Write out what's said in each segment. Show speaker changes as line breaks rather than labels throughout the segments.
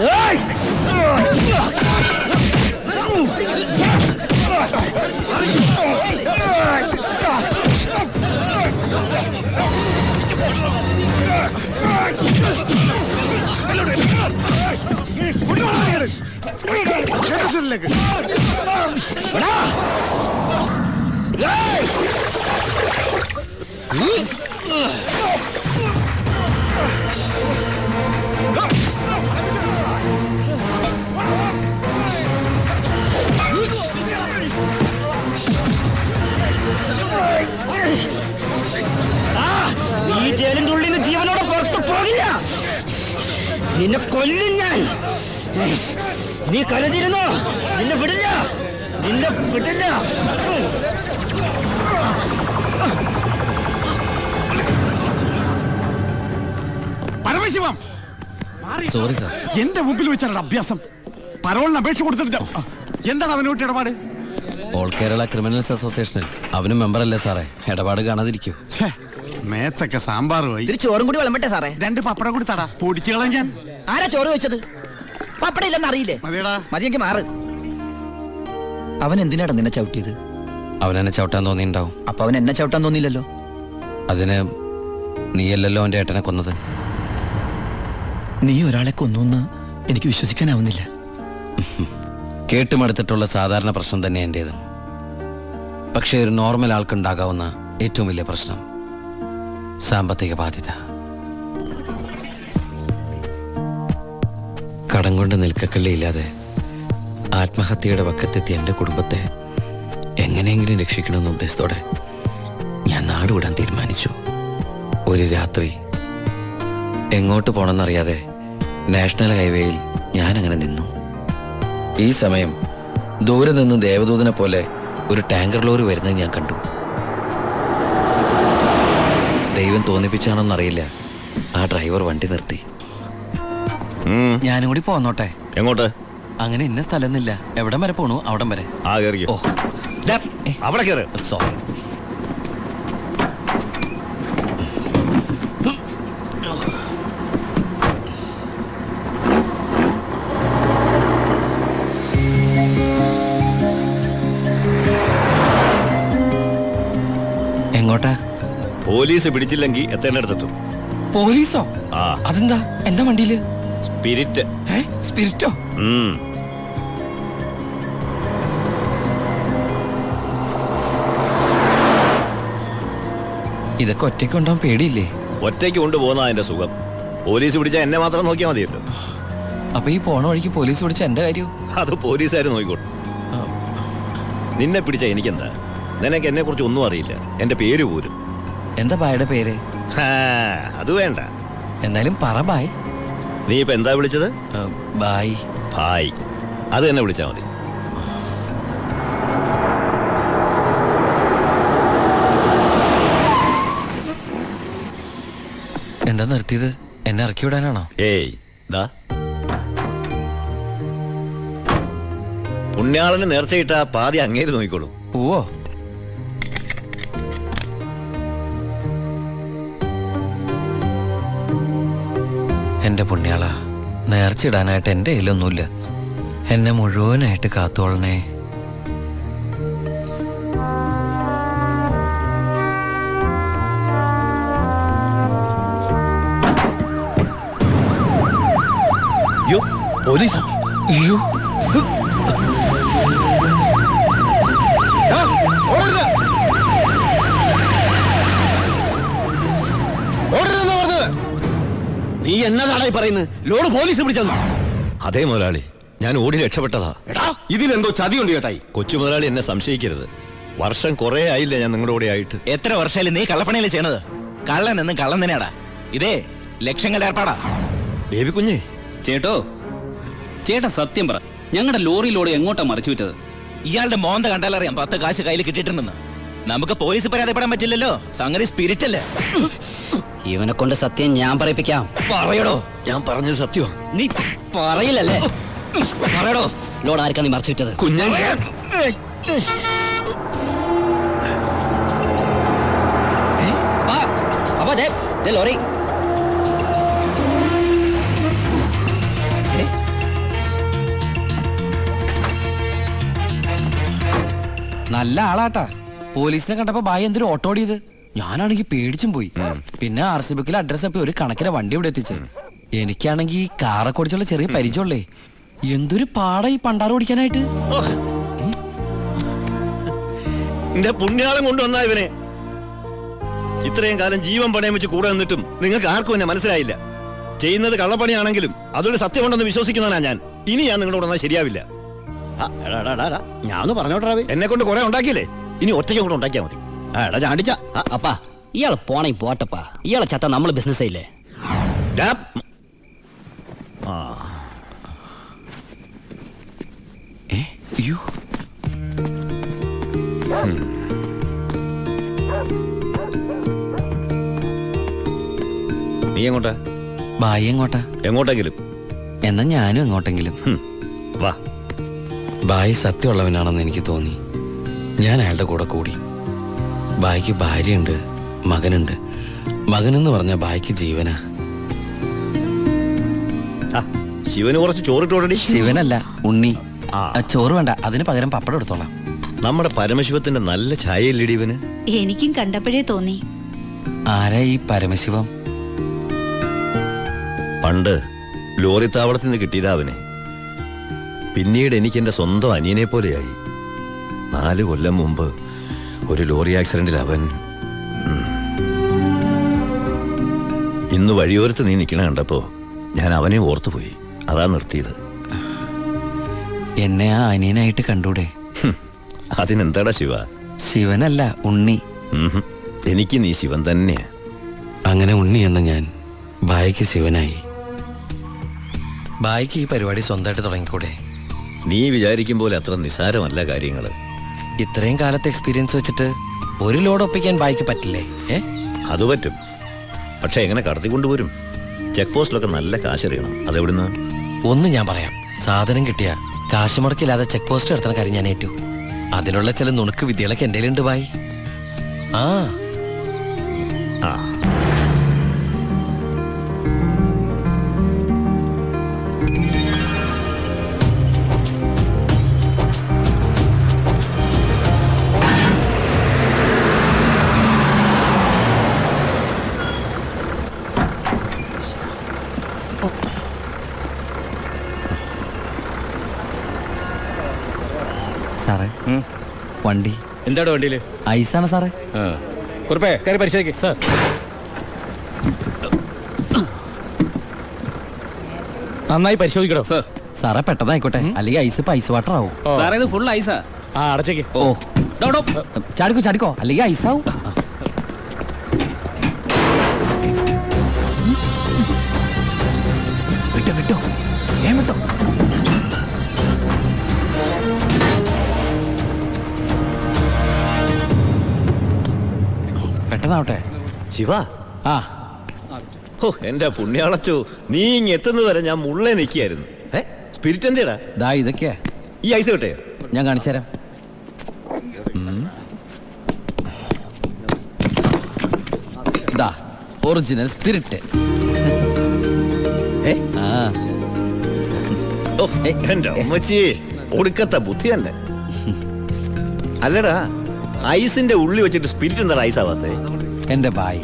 ഈ ജയിലിന്റെ ഉള്ളിൽ നിന്ന് ജീവനോടെ പുറത്തു പോകില്ല. നിന്നെ കൊല്ലും ഞാൻ. നീ കരുതിരുന്നോ? നിന്നെ വിടില്ല, നിന്നെ വിടില്ല.
Paramasivam,
sorry sir.
എന്റെ മുമ്പിൽ വെച്ചാണ് അഭ്യാസം. പരോളിന് അപേക്ഷ കൊടുത്തിട്ടില്ല. എന്താണ് അവനോട്ട് ഇടപാട്?
ഓൾ കേരള ക്രിമിനൽസ് അസോസിയേഷനിൽ അവനും മെമ്പറല്ലേ സാറേ? ഇടപാട് കാണാതിരിക്കൂ.
മേത്തൊക്കെ സാമ്പാർ പോയി.
ചോറും കൂടി വിളമ്പട്ടെ സാറേ?
2 പപ്പടം കൂടി തടാ, പൊടിച്ചു കളഞ്ഞാൻ.
ആരാ ചോറ് വെച്ചത്? പപ്പടം ഇല്ലെന്ന് അറിയില്ലേ? മതിയെങ്കിൽ മാറ്. അവൻ എന്തിനാടാ നിന്നെ ചവിട്ടിയത്?
അവനെന്നെ ചവിട്ടാൻ തോന്നിയിട്ടുണ്ടാവും.
അപ്പൊ അവൻ എന്നെ ചവിട്ടാൻ തോന്നിയില്ലല്ലോ.
അതിന് നീയല്ലല്ലോ അവന്റെ ഏട്ടനെ കൊന്നത്.
നീ ഒരാളെ കൊന്നു എനിക്ക് വിശ്വസിക്കാനാവുന്നില്ല.
കേട്ടുമടുത്തിട്ടുള്ള സാധാരണ പ്രശ്നം തന്നെ എന്റേതും. പക്ഷേ ഒരു നോർമൽ ആൾക്കുണ്ടാകാവുന്ന ഏറ്റവും വലിയ പ്രശ്നം സാമ്പത്തിക ബാധ്യത. കടം കൊണ്ട് നിൽക്കക്കള്ളിയില്ലാതെ ആത്മഹത്യയുടെ വക്കത്തെത്തി എൻ്റെ കുടുംബത്തെ എങ്ങനെയെങ്കിലും രക്ഷിക്കണമെന്ന ഉദ്ദേശത്തോടെ ഞാൻ നാടുവിടാൻ തീരുമാനിച്ചു. ഒരു രാത്രി എങ്ങോട്ട് പോകണമെന്നറിയാതെ നാഷണൽ ഹൈവേയിൽ ഞാനങ്ങനെ നിന്നു. ഈ സമയം ദൂരെ നിന്ന് ദേവദൂതനെ പോലെ ഒരു ടാങ്കർ ലോറി വരുന്നത് ഞാൻ കണ്ടു. ദൈവം തോന്നിപ്പിച്ചാണോന്നറിയില്ല, ആ ഡ്രൈവർ വണ്ടി നിർത്തി. ഞാനും കൂടി പോന്നോട്ടെ?
എങ്ങോട്ട്?
അങ്ങനെ ഇന്ന സ്ഥലമൊന്നുമില്ല, എവിടം വരെ പോണു അവിടം വരെ.
ഓ അവിടെ കയറ്.
സോറി. എങ്ങോട്ടാ?
പോലീസ് പിടിച്ചില്ലെങ്കിൽ എത്തേണ്ടടുത്തെത്തും.
പോലീസോ? അതെന്താ എന്റെ വണ്ടിയില്?
സ്പിരിറ്റ്.
സ്പിരിറ്റോ? ഇതൊക്കെ ഒറ്റയ്ക്ക് ഉണ്ടാവാൻ പേടിയില്ലേ?
ഒറ്റയ്ക്ക് കൊണ്ടുപോകുന്ന അതിന്റെ സുഖം. പോലീസ് പിടിച്ചാൽ എന്നെ മാത്രം നോക്കിയാൽ മതിയല്ലോ.
അപ്പൊ ഈ പോണ വഴിക്ക് പോലീസ് പിടിച്ച എന്റെ കാര്യം?
അത് പോലീസുകാർ നോക്കിക്കോട്ടെ. നിന്നെ പിടിച്ച എനിക്കെന്താ? നിനക്ക് എന്നെ കുറിച്ച് ഒന്നും അറിയില്ല, എന്റെ പേര് പോലും.
എന്താ ബായുടെ പേര്?
അത് വേണ്ട,
എന്നാലും പറ ബായ്.
നീ ഇപ്പൊ എന്താ വിളിച്ചത്?
ബായ്.
ബായ്, അത് തന്നെ വിളിച്ചാ മതി.
എന്താ നിർത്തിയത്? എന്നെ ഇറക്കി വിടാനാണോ?
ഏയ് ദാ, പുണ്യാളന് നേർച്ചയിട്ട പാതി അങ്ങേര് നോക്കിക്കോളൂ.
പോവോ? എന്റെ പുണ്യാള, നേർച്ചയിടാനായിട്ട് എന്റെ കയ്യിലൊന്നുമില്ല. എന്നെ മുഴുവനായിട്ട് കാത്തോളണേ.
പോലീസ്.
അയ്യോ,
നീ എന്നതാണാ പറയുന്നത്? ലോഡ് പോലീസ് പിടിച്ചെന്നു?
അതേ മുതലാളി, ഞാൻ ഓടി രക്ഷപ്പെട്ടതാ.
ഇതിലെന്തോ ചതിയുണ്ട് ചേട്ടായി.
കൊച്ചു മുതലാളി എന്നെ സംശയിക്കരുത്. വർഷം കുറെ ആയില്ലേ ഞാൻ നിങ്ങളുടെ കൂടെ ആയിട്ട്.
എത്ര വർഷമായാലും നീ കള്ളപ്പണിയല്ലേ ചെയ്യണത്? കള്ളൻ എന്നും കള്ളൻ തന്നെയാടാ. ഇതേ ലക്ഷങ്ങളുടെ ഏർപ്പാടാ.
ബേബി കുഞ്ഞേ.
ചേട്ടോ, ചേട്ടാ സത്യം പറ, ഞങ്ങളുടെ ലോറിയിലോട് എങ്ങോട്ടാ മറിച്ചു വിറ്റത്?
ഇയാളുടെ മോന്ത കണ്ടാലറിയാം 10 കാശ് കയ്യിൽ കിട്ടിയിട്ടുണ്ടെന്ന്. നമുക്ക് പോലീസ് പരാതിപ്പെടാൻ പറ്റില്ലല്ലോ, സംഗതി സ്പിരിറ്റ് അല്ലേ. ഇവനെ കൊണ്ട് സത്യം ഞാൻ പറയിപ്പിക്കാം. പറയടോ.
ഞാൻ പറഞ്ഞത് സത്യമാണ്.
നീ പറയില്ലല്ലേ? പറയടോ, ലോഡ് ആർക്കാ നീ മറിച്ചു വിറ്റത്?
കുഞ്ഞേ,
ലോറി
നല്ല ആളാട്ടാ. പോലീസിനെ കണ്ടപ്പോ ബായി എന്തൊരു ഓട്ടോ ഓടിയത്. ഞാനാണെങ്കി പേടിച്ചും പോയി. പിന്നെ RC ബുക്കിൽ അഡ്രസ് അപ്പൊ ഒരു കണക്കിലെ വണ്ടി ഇവിടെ എത്തിച്ചു. എനിക്കാണെങ്കി കാറൊക്കെ ഓടിച്ചുള്ള ചെറിയ പരിചയമുള്ളേ. എന്തൊരു പാടാ ഈ പണ്ടാറ് ഓടിക്കാനായിട്ട്.
എന്റെ പുണ്യാളം കൊണ്ടുവന്നാ ഇവനെ. ഇത്രയും കാലം ജീവൻ പണയം വെച്ച് കൂടെ നിന്നിട്ടും നിങ്ങൾക്ക് ആർക്കും എന്നെ മനസ്സിലായില്ല. ചെയ്യുന്നത് കള്ളപ്പണിയാണെങ്കിലും അതൊരു സത്യമുണ്ടെന്ന് വിശ്വസിക്കുന്നവനാ ഞാൻ. ഇനി ഞാൻ നിങ്ങളോട് വന്നാൽ ശരിയാവില്ല.
ഞാൻ പറഞ്ഞോട്ടെ.
എന്നെ കൊണ്ട് കുറെ ഉണ്ടാക്കിയില്ലേ, ഇനി ഒറ്റയ്ക്ക് കൂടെ ഉണ്ടാക്കിയാൽ മതി.
അപ്പാ ഇയാളെ പോണേ പോട്ടപ്പാ. ഇയാളെ ചത്ത നമ്മള് ബിസിനസ് ഇല്ലേ.
അയ്യോ,
നീ എങ്ങോട്ടാ?
ബായി എങ്ങോട്ടാ?
എങ്ങോട്ടെങ്കിലും.
എന്നാ ഞാനും എങ്ങോട്ടെങ്കിലും.
വാ.
ബായി സത്യമുള്ളവനാണെന്ന് എനിക്ക് തോന്നി. ഞാൻ അയാളുടെ കൂടെ കൂടി. ബായിക്ക് ഭാര്യയുണ്ട്, മകനുണ്ട്. മകനെന്ന് പറഞ്ഞ ബായിക്ക് ജീവനാ.
ശിവന് കുറച്ച് ചോറിട്ടോടി.
ശിവനല്ല, ഉണ്ണി. ചോറ് വേണ്ട, അതിന് പകരം പപ്പടം എടുത്തോളാം.
നമ്മുടെ പരമശിവത്തിന്റെ നല്ല ഛായയില്ലടി ഇവന്.
എനിക്കും കണ്ടപ്പോഴേ തോന്നി.
ആരാ ഈ പരമശിവം?
പണ്ട് ലോറി താവളത്തിൽ നിന്ന് കിട്ടിയതാ അവനെ. പിന്നീട് എനിക്ക് എന്റെ സ്വന്തം അനിയനെ പോലെയായി. 4 കൊല്ലം മുമ്പ് ഒരു ലോറി ആക്സിഡന്റിൽ അവൻ. ഇന്ന് വഴിയോരത്ത് നീ നിൽക്കണ കണ്ടപ്പോ ഞാൻ അവനെ ഓർത്തുപോയി. അതാ നിർത്തിയത്.
എന്നെ ആ അനിയനായിട്ട് കണ്ടൂടെ?
അതിനെന്താടാ ശിവ?
ശിവനല്ല, ഉണ്ണി.
എനിക്ക് നീ ശിവൻ തന്നെയാ.
അങ്ങനെ ഉണ്ണി എന്ന ഞാൻ ബായിക്ക് ശിവനായി. ബായിക്ക് ഈ പരിപാടി സ്വന്തമായിട്ട് തുടങ്ങിക്കൂടെ?
നീ വിചാരിക്കും പോലെ അത്ര നിസാരമല്ല കാര്യങ്ങള്.
ഇത്രയും കാലത്തെ എക്സ്പീരിയൻസ് വെച്ചിട്ട് ഒരു ലോഡ് ഒപ്പിക്കാൻ ബായിക്ക് പറ്റില്ലേ?
അത് പറ്റും. പക്ഷെ എങ്ങനെ കടത്തിക്കൊണ്ടുപോരും? ചെക്ക് പോസ്റ്റിലൊക്കെ നല്ല കാശറിയണം. അതെവിടുന്ന്?
ഒന്ന് ഞാൻ പറയാം. സാധനം കിട്ടിയ കാശ് മുടക്കില്ലാതെ ചെക്ക് പോസ്റ്റ് എടുത്തുന്ന കാര്യം ഞാൻ ഏറ്റു. അതിനുള്ള ചില നുണുക്ക് വിദ്യകളൊക്കെ എൻ്റെ ഉണ്ട് ബായി. ആ സാറേ, വണ്ടി.
എന്താണ് വണ്ടിയില്?
ഐസാണ് സാറേ.
കുറിപ്പേ കയറി പരിശോധിക്ക്.
സാർ,
നന്നായി പരിശോധിക്കണോ?
സർ
സാറേ പെട്ടെന്നായിക്കോട്ടെ, അല്ലെങ്കിൽ ഐസ് ഇപ്പൊ ഐസ് വാട്ടർ ആവും.
സാറേ ഇത് ഫുൾ ഐസാ.
അടച്ചേക്ക്.
ഓ, ചാടിക്കോ അല്ലെങ്കിൽ ഐസാവും. വിട്ടോ വിട്ടോ. പെട്ടെന്നാവട്ടെ.
ശിവ.
ആ
ഓ എന്റെ പുണ്യാളച്ചോ, നീ ഇങ്ങ് എത്തുന്നത് വരെ ഞാൻ മുള്ളേ നിൽക്കുകയായിരുന്നു. സ്പിരിറ്റ് എന്തിടാ?
ദാ ഇതൊക്കെയാ.
ഈ ഐസ് കിട്ടേ?
ഞാൻ കാണിച്ചുതരാം. ദാ ഒറിജിനൽ സ്പിരിറ്റ്.
എന്റെ അമ്മച്ചി, ഒടുക്കത്തെ ബുദ്ധി തന്നെ. അല്ലടാ, ഐസിന്റെ ഉള്ളി വെച്ചിട്ട് സ്പിരിറ്റ് എന്താ ഐസ് ആവാത്തേ?
എന്റെ ബായ്,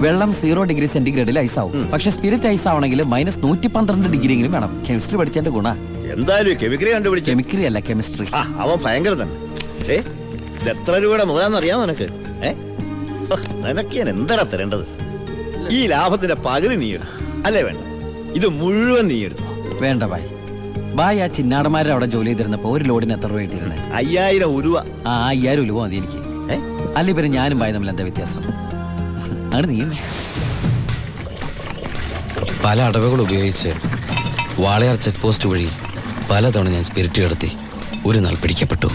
വെള്ളം 0 ഡിഗ്രി സെന്റിഗ്രേഡിൽ ഐസ് ആവും. പക്ഷെ സ്പിരിറ്റ് ഐസ് ആവണമെങ്കിൽ -112 ഡിഗ്രിയെങ്കിലും വേണം. കെമിസ്ട്രി പഠിച്ചതിന്റെ ഗുണ.
എന്തായാലും കെമിക്കറി കണ്ടുപിടിച്ചു.
കെമിക്കറി അല്ല, കെമിസ്ട്രി.
അവൻ ഭയങ്കര തന്നെ. ഇത് എത്ര രൂപയുടെ മുതലാന്ന് അറിയാമോ നിനക്ക്? നിനക്ക് ഞാൻ എന്താടാ തരേണ്ടത്? ഈ ലാഭത്തിന്റെ പകുതി നീ എടുത്തു അല്ലേ? വേണ്ട, ഇത് മുഴുവൻ നീ എടുത്തു.
വേണ്ട ബായ്. ബായ് ആ ചിന്നാടന്മാരുടെ അവിടെ ജോലി ചെയ്തിരുന്നപ്പോ ഒരു ലോഡിന് എത്ര രൂപ കിട്ടിയിരുന്നത്?
5000 ഉരുവ.
5000 രൂപ മതി എനിക്ക്. അല്ല പിന്നെ ഞാനും ബായ് തമ്മിൽ എന്താ വ്യത്യാസം? അങ്ങനെ നീ പല അടവുകൾ ഉപയോഗിച്ച് വാളയാർ ചെക്ക് പോസ്റ്റ് വഴി പലതവണ ഞാൻ സ്പിരിറ്റ് കടത്തി. ഒരു നാൾ പിടിക്കപ്പെട്ടു.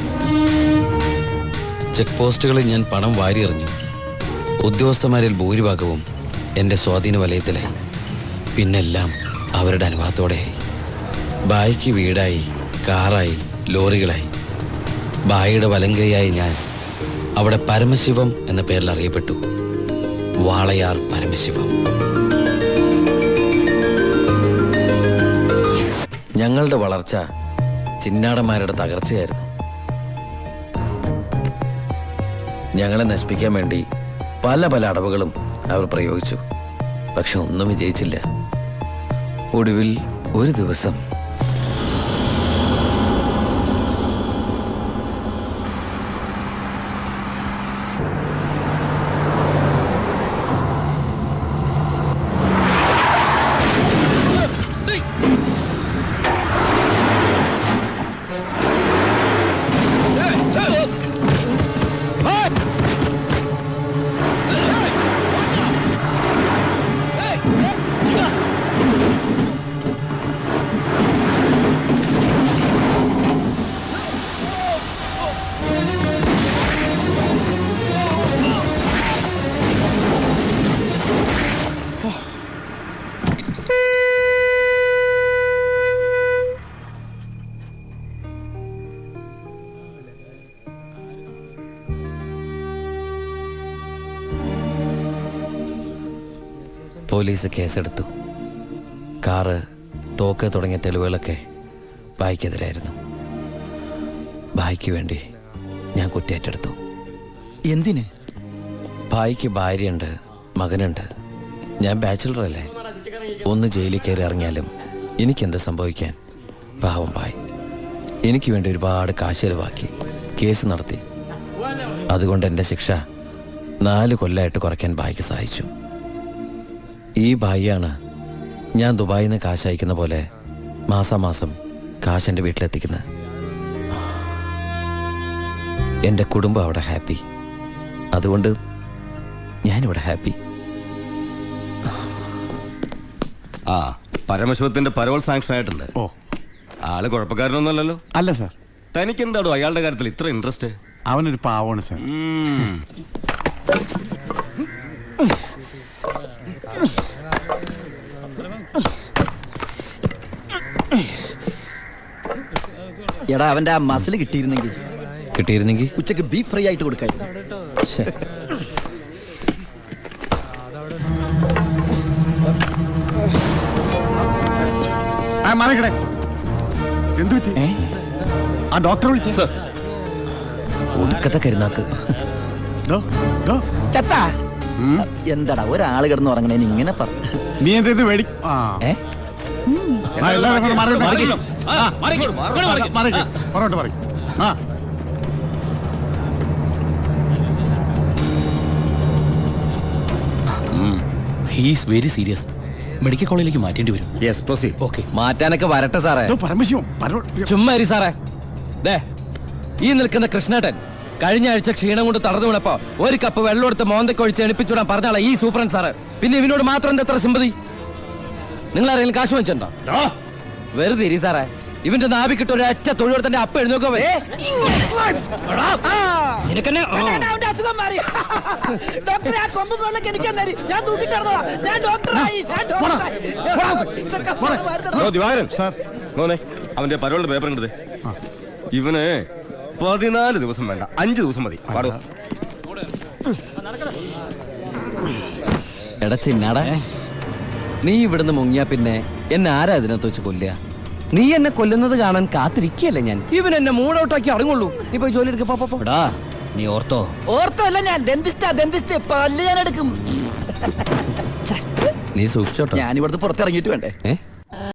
ചെക്ക് പോസ്റ്റുകളിൽ ഞാൻ പണം വാരിയെറിഞ്ഞു. ഉദ്യോഗസ്ഥന്മാരിൽ ഭൂരിഭാഗവും എൻ്റെ സ്വാധീന വലയത്തിലായി. പിന്നെല്ലാം അവരുടെ അനുഭവത്തോടെയായി. ബായിക്ക് വീടായി, കാറായി, ലോറികളായി. ബായിയുടെ വലങ്കയായി ഞാൻ അവിടെ പരമശിവം എന്ന പേരിൽ അറിയപ്പെട്ടു. വാളയാർ പരമശിവം. ഞങ്ങളുടെ വളർച്ച ചിന്നാടന്മാരുടെ തകർച്ചയായിരുന്നു. ഞങ്ങളെ നശിപ്പിക്കാൻ വേണ്ടി പല പല അടവുകളും അവർ പ്രയോഗിച്ചു. പക്ഷെ ഒന്നും വിജയിച്ചില്ല. ഒടുവിൽ ഒരു ദിവസം പോലീസ് കേസെടുത്തു. കാറ്, തോക്ക് തുടങ്ങിയ തെളിവുകളൊക്കെ ഭായിക്കെതിരായിരുന്നു. ഭായിക്ക് വേണ്ടി ഞാൻ കുറ്റേറ്റെടുത്തു.
എന്തിന്?
ഭായിക്ക് ഭാര്യയുണ്ട്, മകനുണ്ട്. ഞാൻ ബാച്ചിലറല്ലേ. ഒന്ന് ജയിലിൽ കയറി ഇറങ്ങിയാലും എനിക്കെന്ത് സംഭവിക്കാൻ? പാവം ഭായ് എനിക്ക് വേണ്ടി ഒരുപാട് കാശ് ചെലവാക്കി കേസ് നടത്തി. അതുകൊണ്ട് എൻ്റെ ശിക്ഷ 4 കൊല്ലമായിട്ട് കുറയ്ക്കാൻ ഭായിക്ക് സഹായിച്ചു. ഈ ഭായിയാണ് ഞാൻ ദുബായിൽ നിന്ന് കാശ് അയക്കുന്ന പോലെ മാസാമാസം കാശ് എൻ്റെ വീട്ടിലെത്തിക്കുന്നത്. എൻ്റെ കുടുംബം അവിടെ ഹാപ്പി. അതുകൊണ്ട് ഞാനിവിടെ ഹാപ്പി.
ആ പരമശിവത്തിന്റെ പരോൾ സാങ്ഷൻ ആയിട്ടുണ്ട്.
ഓ,
ആള് കുഴപ്പക്കാരനൊന്നുമല്ലല്ലോ.
അല്ല സാർ,
തനിക്ക് എന്താണോ അയാളുടെ കാര്യത്തിൽ ഇത്ര ഇൻട്രസ്റ്റ്?
അവനൊരു പാവമാണ് സാർ.
എടാ അവന്റെ ആ മസിൽ കിട്ടിയിരുന്നെങ്കിൽ ഉച്ചക്ക് ബീഫ് ഫ്രൈ ആയിട്ട് കൊടുക്കായിരുന്നു.
മാറിക്കടേ, എന്തു പറ്റി? ആ ഡോക്ടറെ വിളിച്ചു സാർ.
ഒടുക്കത്തെ കരുനാക്ക്.
ചത്താ എന്താടാ ഒരാള് കിടന്ന് ഉറങ്ങണേന് ഇങ്ങനെ പറഞ്ഞു?
നീ എന്താ ഇത് വേടി? എല്ലാവരും പറയോട്ട് പറയും. ആ
ഹീസ് വെരി സീരിയസ്. മെഡിക്കൽ കോളേജിലേക്ക് മാറ്റേണ്ടി വരും.
Yes proceed.
ഓക്കെ.
മാറ്റാനൊക്കെ വരട്ടെ സാറേ.
പരമശിവം പരോൾ.
ചുമ്മാ ഇരി സാറേ. ദേ ഈ നിൽക്കുന്ന കൃഷ്ണേട്ടൻ കഴിഞ്ഞ ആഴ്ച ക്ഷീണം കൊണ്ട് തളർന്നു വീണപ്പോ ഒരു കപ്പ് വെള്ളം എടുത്ത് മോന്തക്കൊഴിച്ച് എണിപ്പിച്ചുവിടാൻ പറഞ്ഞാളാ ഈ സൂപ്രണ്ട് സാറ്. പിന്നെ ഇവനോട് മാത്രം എന്താ എത്ര സിമ്പതി? നിങ്ങൾ ആരെങ്കിലും കാശ് വെച്ചിട്ടുണ്ടോ? വെറുതെ ഇരി സാറേ. ഇവന്റെ നാവിക്കിട്ട് ഒരു ഒറ്റ തൊഴിലെടുത്തന്റെ അപ്പ എഴുന്നോക്കോ.
ദിവാകരൻ മോനെ അവന്റെ പരോളിന്റെ പേപ്പർ കണ്ടത്. ഇവന് 14 ദിവസം വേണ്ട, 5 ദിവസം മതി. പാടോ.
എടാ ചിന്നാടാ, നീ ഇവിടുന്ന് മുങ്ങിയാ പിന്നെ എന്നെ ആരാ ഇതിനകത്ത് വെച്ച് കൊല്ലുക? നീ എന്നെ കൊല്ലുന്നത് കാണാൻ കാത്തിരിക്കല്ലേ ഞാൻ. ഇവൻ എന്നെ മൂടൗട്ടാക്കി അടങ്ങുള്ളൂ. നീ പോയി ജോലി എടുക്കടാ.
നീ ഓർത്തോ
അല്ല ഞാൻ ഡെന്റിസ്റ്റ് പല്ല് ഞാൻ എടുക്കും.
നീ സൂക്ഷിച്ചോട്ടോ.
ഞാൻ ഇവിടുന്ന് പുറത്തിറങ്ങിയിട്ട് വേണ്ടേ?